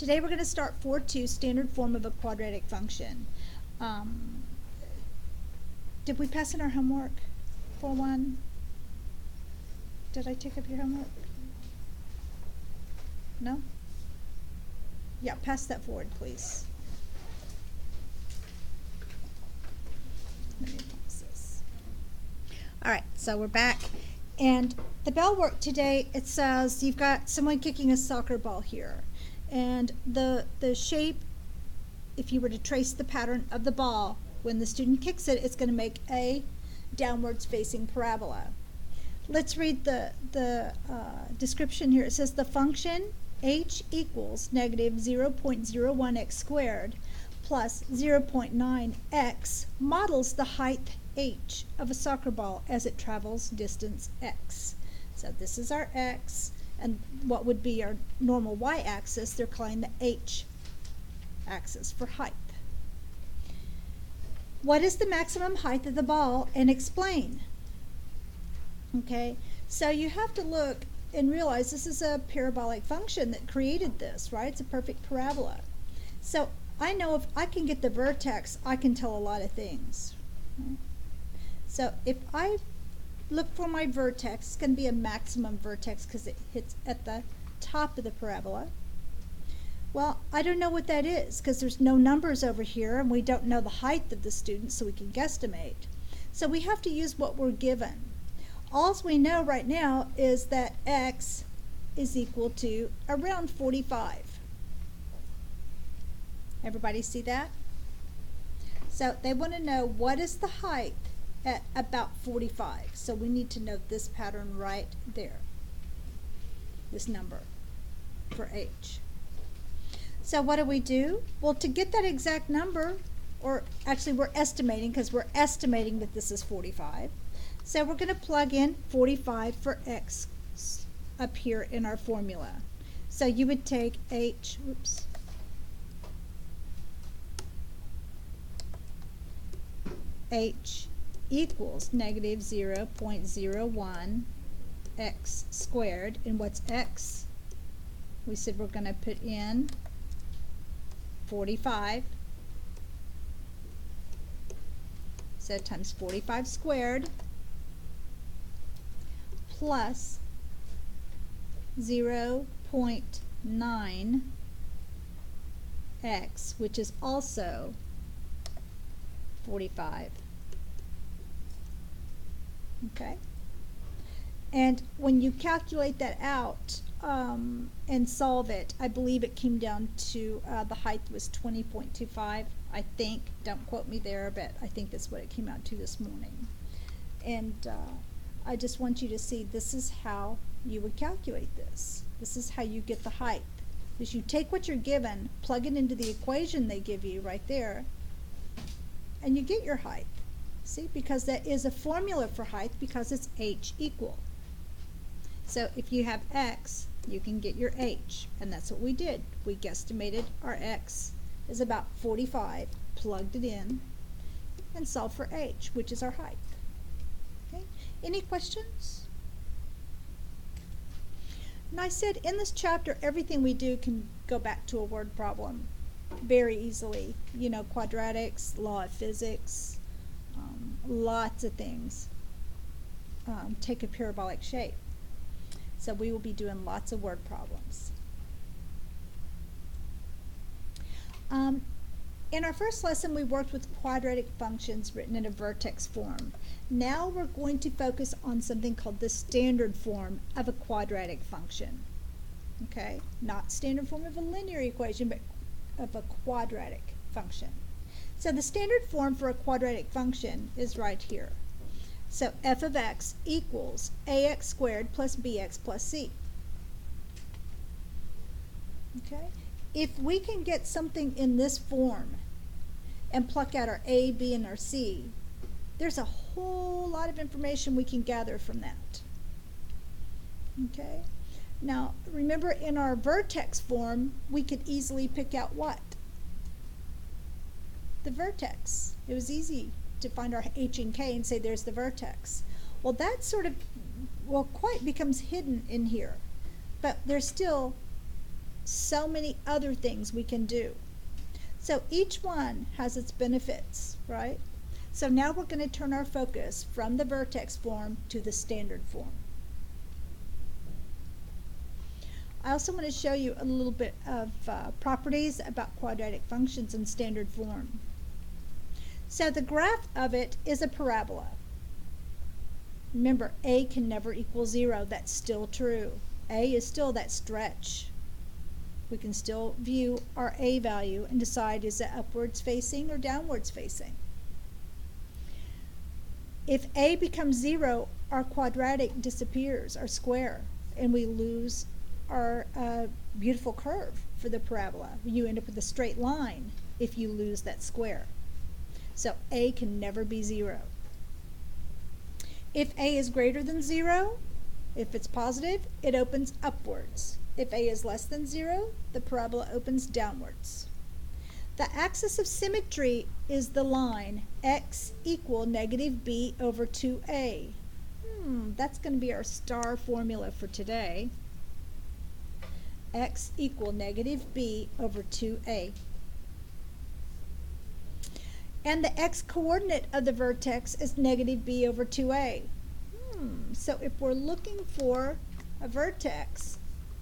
Today we're going to start 4.2, standard form of a quadratic function. Did we pass in our homework? 4.1? Did I take up your homework? No? Yeah, pass that forward, please. Let me pause this. All right, so we're back. And the bell work today, it says you've got someone kicking a soccer ball here. And the shape, if you were to trace the pattern of the ball, when the student kicks it, it's going to make a downwards facing parabola. Let's read the description here. It says the function h equals negative 0.01x squared plus 0.9x models the height h of a soccer ball as it travels distance x. So this is our x, and what would be our normal y-axis, they're calling the h-axis for height. What is the maximum height of the ball, and explain? Okay, so you have to look and realize this is a parabolic function that created this, right? It's a perfect parabola. So I know if I can get the vertex, I can tell a lot of things. Right? So if I look for my vertex, it's going to be a maximum vertex because it hits at the top of the parabola. Well, I don't know what that is because there's no numbers over here and we don't know the height of the student, so we can guesstimate. So we have to use what we're given. All we know right now is that x is equal to around 45. Everybody see that? So they want to know what is the height at about 45. So we need to know this pattern right there, this number for h. So what do? Well, to get that exact number, or actually we're estimating because we're estimating that this is 45. So we're going to plug in 45 for x up here in our formula. So you would take h, h equals negative 0.01 x squared. And what's x? We said we're going to put in 45. So times 45 squared plus 0.9 x, which is also 45. Okay, and when you calculate that out and solve it, I believe it came down to the height was 20.25. I think, don't quote me there, but I think that's what it came out to this morning. And I just want you to see this is how you would calculate this. This is how you get the height. Is you take what you're given, plug it into the equation they give you right there, and you get your height. See, because that is a formula for height because it's h equal. So if you have x, you can get your h, and that's what we did. We guesstimated our x is about 45, plugged it in, and solved for h, which is our height. Okay. Any questions? And I said in this chapter, everything we do can go back to a word problem very easily. You know, quadratics, law of physics, lots of things take a parabolic shape. So we will be doing lots of word problems. In our first lesson, we worked with quadratic functions written in a vertex form. Now we're going to focus on something called the standard form of a quadratic function. Okay, not standard form of a linear equation, but of a quadratic function. So the standard form for a quadratic function is right here. So f of x equals ax squared plus bx plus c. Okay, if we can get something in this form and pluck out our a, b, and our c, there's a whole lot of information we can gather from that. Okay, now remember in our vertex form, we could easily pick out what? The vertex. It was easy to find our h and k and say there's the vertex. Well, that sort of, well, quite becomes hidden in here, but there's still so many other things we can do. So each one has its benefits, right? So now we're going to turn our focus from the vertex form to the standard form. I also want to show you a little bit of properties about quadratic functions in standard form. So the graph of it is a parabola. Remember, a can never equal 0. That's still true. A is still that stretch. We can still view our a value and decide is it upwards facing or downwards facing. If a becomes 0, our quadratic disappears, our square, and we lose our beautiful curve for the parabola. You end up with a straight line if you lose that square. So a can never be 0. If a is greater than 0, if it's positive, it opens upwards. If a is less than 0, the parabola opens downwards. The axis of symmetry is the line x equal negative b over 2a. That's going to be our star formula for today. X equal negative b over 2a. And the x-coordinate of the vertex is negative b over 2a. So if we're looking for a vertex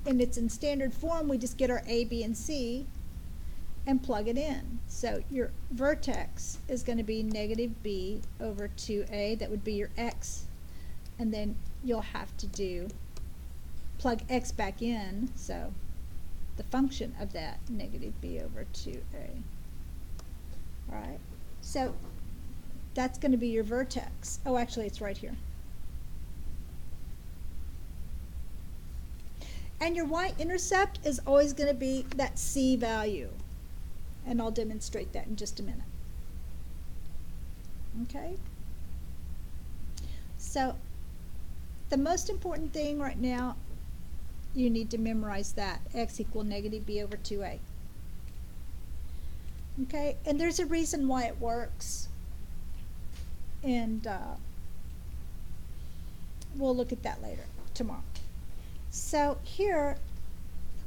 and it's in standard form, we just get our a, b, and c and plug it in. So your vertex is going to be negative b over 2a. That would be your x. And then you'll have to plug x back in. So the function of that, negative b over 2a. All right. So that's going to be your vertex. Oh, actually, it's right here. And your y-intercept is always going to be that c value. And I'll demonstrate that in just a minute. Okay? So the most important thing right now, you need to memorize that. X equal negative b over 2a. Okay? And there's a reason why it works. And we'll look at that later, tomorrow. So here,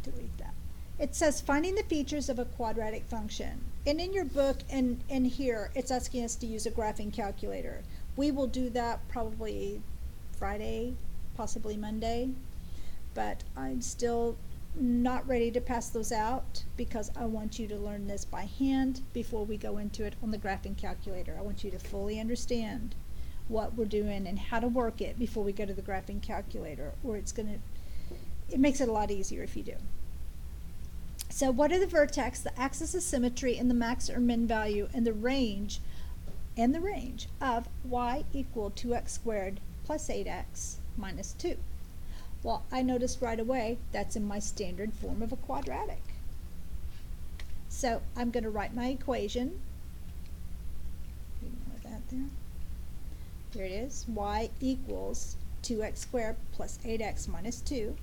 delete that. It says finding the features of a quadratic function. And in your book and here, it's asking us to use a graphing calculator. We will do that probably Friday, possibly Monday. But I'm still not ready to pass those out because I want you to learn this by hand before we go into it on the graphing calculator. I want you to fully understand what we're doing and how to work it before we go to the graphing calculator, or it makes it a lot easier if you do. So what are the vertex, the axis of symmetry, and the max or min value, and the range of y equal 2x squared plus 8x minus 2? Well, I noticed right away that's in my standard form of a quadratic. So I'm going to write my equation. With that there. Here it is. Y equals 2x squared plus 8x minus 2.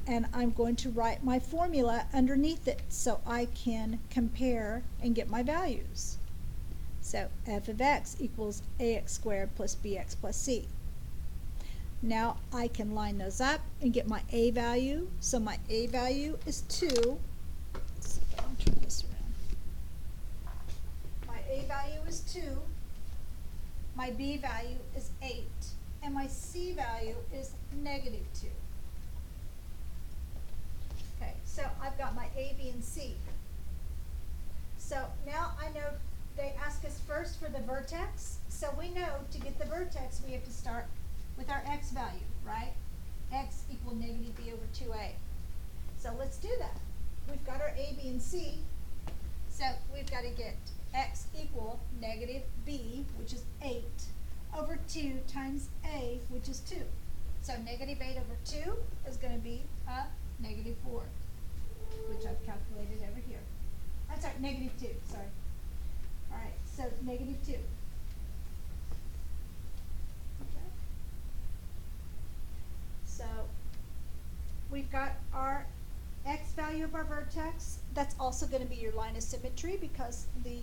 And I'm going to write my formula underneath it so I can compare and get my values. So f of x equals ax squared plus bx plus c. Now I can line those up and get my a value. So my a value is 2. Let's see if I can turn this around. My a value is 2. My b value is 8. And my c value is negative 2. Okay, so I've got my A, B, and C. So now I know they ask us first for the vertex. So we know to get the vertex, we have to start with our x value, right? X equal negative b over 2a. So let's do that. We've got our A, B, and C. So we've got to get x equal negative b, which is 8, over 2 times a, which is 2. So negative 8 over 2 is going to be a negative 4, which I've calculated over here. I'm sorry, negative 2, sorry. All right, so negative 2. Okay. So we've got our x value of our vertex. That's also going to be your line of symmetry because the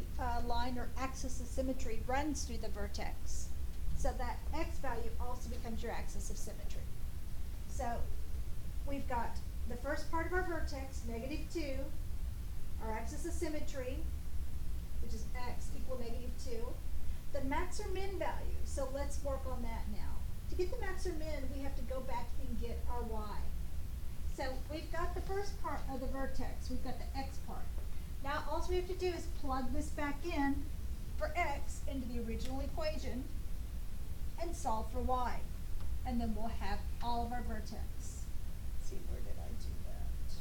line or axis of symmetry runs through the vertex. So that x value also becomes your axis of symmetry. So we've got the first part of our vertex, -2, our axis of symmetry, which is x equal -2, the max or min value. So let's work on that now. To get the max or min, we have to go back and get our y. So we've got the first part of the vertex, we've got the x part. Now all we have to do is plug this back in for x into the original equation and solve for y. And then we'll have all of our vertex. Let's see, where did I do that?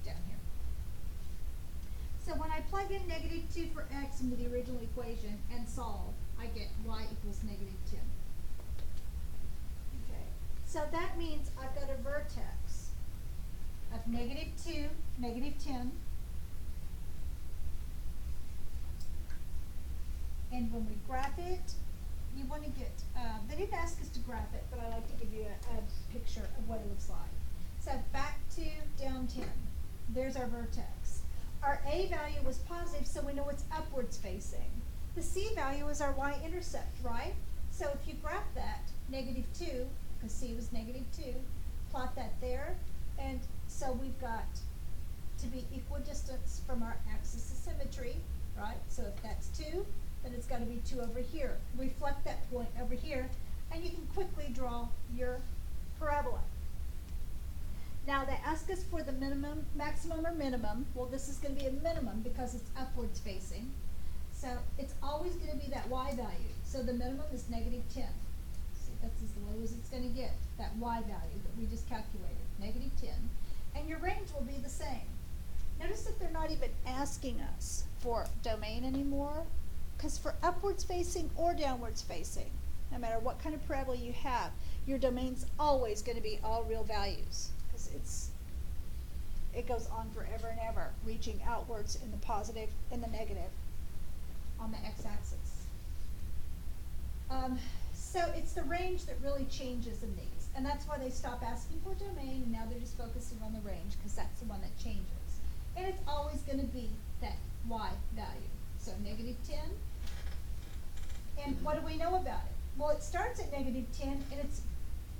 Down here. So when I plug in -2 for x into the original equation and solve, I get y equals -10. Okay, so that means I've got a vertex of -2, -10. And when we graph it, you want to get, they didn't ask us to graph it, but I like to give you a picture of what it looks like. So back to down 10. There's our vertex. Our A value was positive, so we know it's upwards facing. The C value is our y-intercept, right? So if you graph that, -2, because C was -2, plot that there, and so we've got to be equidistant from our axis of symmetry, right? So if that's 2, then it's got to be 2 over here. Reflect that point over here, and you can quickly draw your parabola. Now they ask us for the minimum, maximum, or minimum. Well, this is going to be a minimum because it's upwards facing. So it's always going to be that y value. So the minimum is -10. See, that's as low as it's going to get, that y value that we just calculated, -10. And your range will be the same. Notice that they're not even asking us for domain anymore, because for upwards facing or downwards facing, no matter what kind of parabola you have, your domain's always going to be all real values, because it goes on forever and ever, reaching outwards in the positive and the negative on the x-axis. So it's the range that really changes in these, and that's why they stop asking for domain, and now they're just focusing on the range, because that's the one that changes. And it's always going to be that y value. So -10. And what do we know about it? Well, it starts at -10, and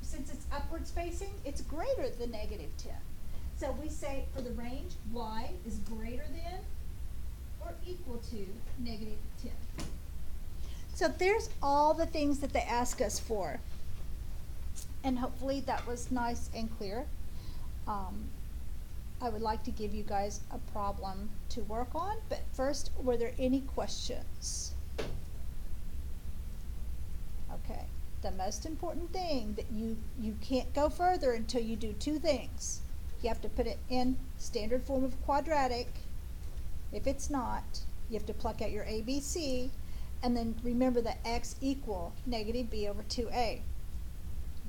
since it's upwards facing, it's greater than -10. So we say for the range, y is greater than or equal to -10. So there's all the things that they ask us for. And hopefully that was nice and clear. I would like to give you guys a problem to work on, but first, were there any questions? Okay, the most important thing that you can't go further until you do 2 things. You have to put it in standard form of quadratic. If it's not, you have to pluck out your ABC, and then remember that x equal -b over 2a.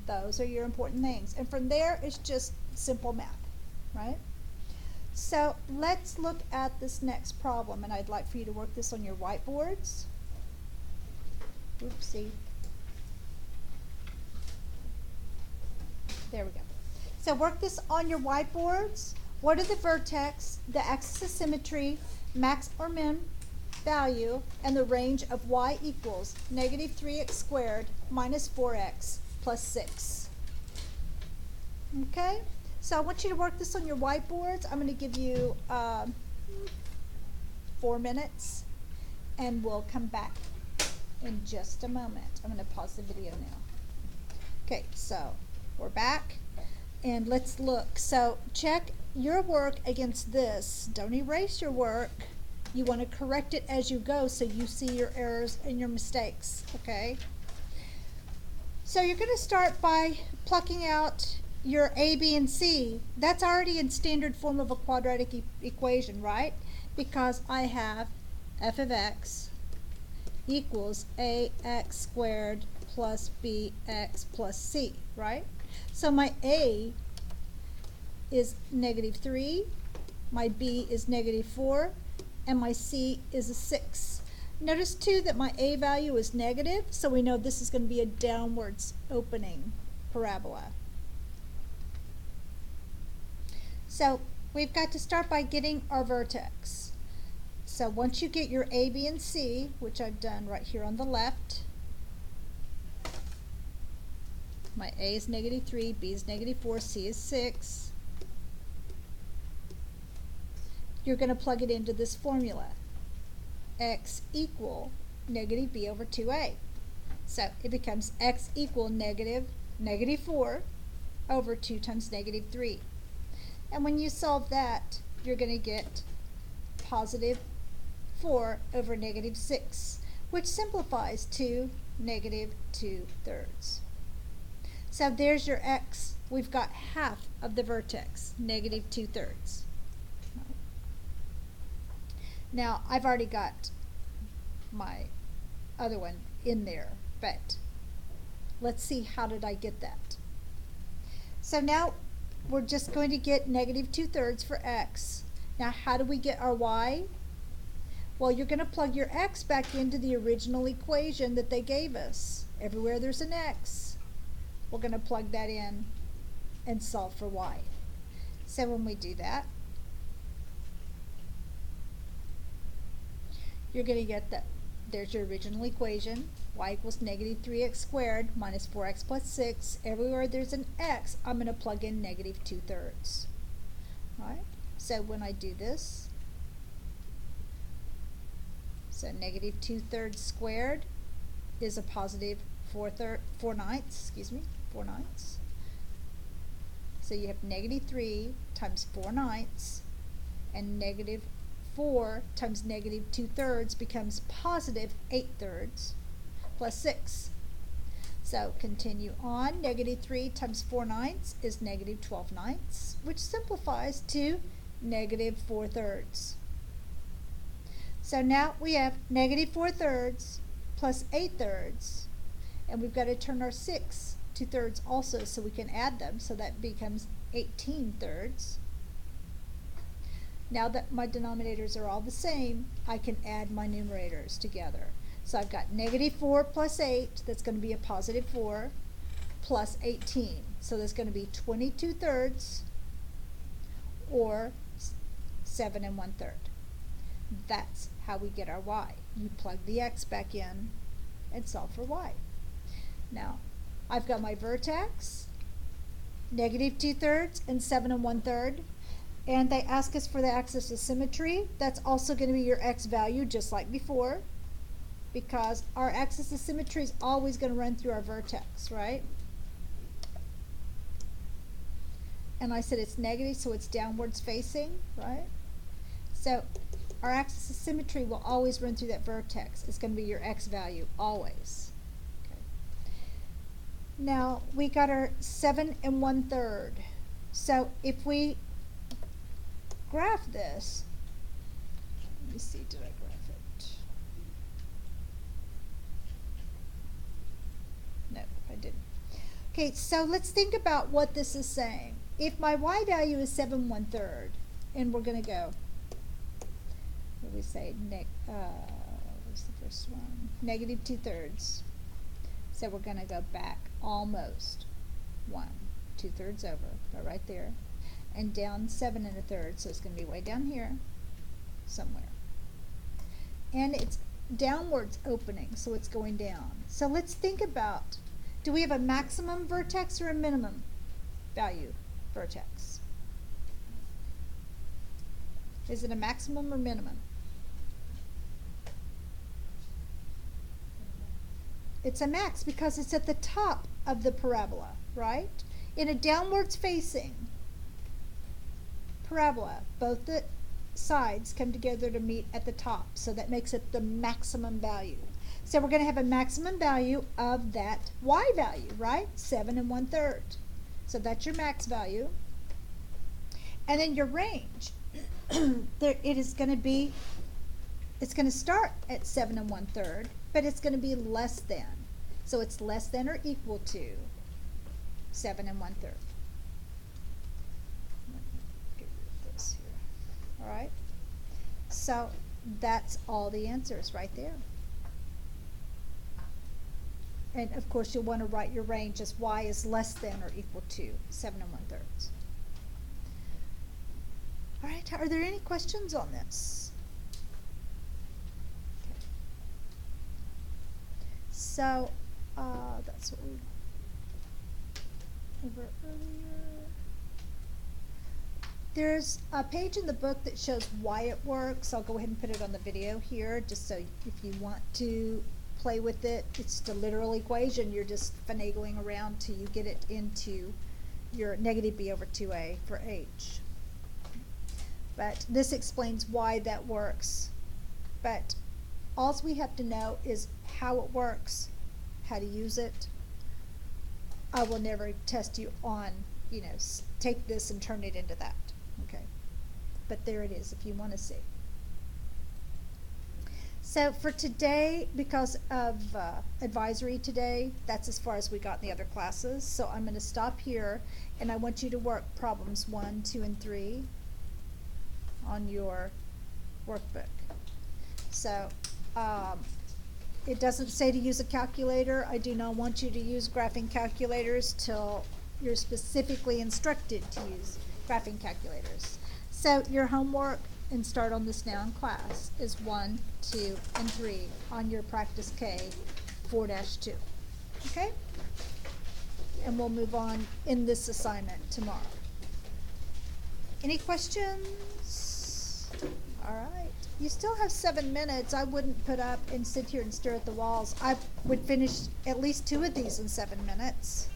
Those are your important things. And from there, it's just simple math, right? So let's look at this next problem, and I'd like for you to work this on your whiteboards. Oopsie. There we go. So work this on your whiteboards. What are the vertex, the axis of symmetry, max or min value, and the range of y equals -3x squared minus 4x plus 6. Okay? So I want you to work this on your whiteboards. I'm going to give you 4 minutes, and we'll come back in just a moment. I'm going to pause the video now. Okay, so we're back, and let's look. So check your work against this. Don't erase your work. You want to correct it as you go so you see your errors and your mistakes, okay? So you're going to start by plucking out your A, B, and C. That's already in standard form of a quadratic equation, right? Because I have f of x equals ax squared plus bx plus c, right? So my A is -3, my B is -4, and my C is a 6. Notice too that my A value is negative, so we know this is going to be a downwards opening parabola. So we've got to start by getting our vertex. So once you get your A, B, and C, which I've done right here on the left, my A is -3, B is -4, C is 6. You're going to plug it into this formula. X equal negative B over 2A. So it becomes X equal -4 over 2 times -3. And when you solve that, you're going to get positive 4 over -6, which simplifies to -2/3. So there's your X. We've got half of the vertex, -2/3. Now, I've already got my other one in there, but let's see, how did I get that? So now we're just going to get -2/3 for X. Now, how do we get our Y? Well, you're going to plug your X back into the original equation that they gave us. Everywhere there's an X, we're going to plug that in and solve for Y. So when we do that, you're going to get that there's your original equation. Y equals -3x squared minus 4x plus 6. Everywhere there's an X, I'm going to plug in -2/3. All right? So when I do this, so -2/3 squared is a positive 4/9, 4/9. So you have -3 times 4/9, and -4 times -2/3 becomes positive 8/3 plus 6. So continue on. -3 times 4/9 is -12/9, which simplifies to -4/3. So now we have -4/3 plus 8/3, and we've got to turn our 6 to thirds also so we can add them, so that becomes 18/3. Now that my denominators are all the same, I can add my numerators together. So I've got -4 plus 8, that's going to be a positive 4, plus 18. So that's going to be 22/3, or 7 1/3. That's how we get our Y. You plug the X back in and solve for Y. Now, I've got my vertex, -2/3 and 7 1/3. And they ask us for the axis of symmetry. That's also going to be your X value, just like before, because our axis of symmetry is always going to run through our vertex, right? And I said it's negative, so it's downwards facing, right? So our axis of symmetry will always run through that vertex. It's going to be your X value, always. Okay. Now, we got our 7 1/3. So if we graph this, let me see, did I graph it? No, I didn't. Okay, so let's think about what this is saying. If my Y value is 7 1/3, and we're going to go, what do we say, what's the first one? -2/3. So we're going to go back almost 2/3 over, but right there. And down 7 1/3, so it's going to be way down here somewhere. And it's downwards opening, so it's going down. So let's think about, do we have a maximum vertex or a minimum value vertex? Is it a maximum or minimum? It's a max because it's at the top of the parabola, right? In a downwards facing parabola, both the sides come together to meet at the top, so that makes it the maximum value. So we're going to have a maximum value of that Y value, right? 7 1/3. So that's your max value. And then your range, there it is going to be, it's going to start at 7 1/3, but it's going to be less than. So it's less than or equal to 7 1/3. All right, so that's all the answers right there. And of course, you'll want to write your range as Y is less than or equal to 7 1/3. All right, are there any questions on this? Okay. So that's what we over earlier. There's a page in the book that shows why it works. I'll go ahead and put it on the video here, just so if you want to play with it. It's just a literal equation. You're just finagling around till you get it into your negative b over 2a for h. But this explains why that works. But all we have to know is how it works, how to use it. I will never test you on, take this and turn it into that. Okay, but there it is if you want to see. So for today, because of advisory today, that's as far as we got in the other classes. So I'm going to stop here, and I want you to work problems 1, 2, and 3 on your workbook. So it doesn't say to use a calculator. I do not want you to use graphing calculators till you're specifically instructed to use graphing calculators. So your homework, and start on this now in class, is 1, 2, and 3 on your practice K 4-2. Okay? And we'll move on in this assignment tomorrow. Any questions? All right. You still have 7 minutes. I wouldn't put up and sit here and stare at the walls. I would finish at least 2 of these in 7 minutes.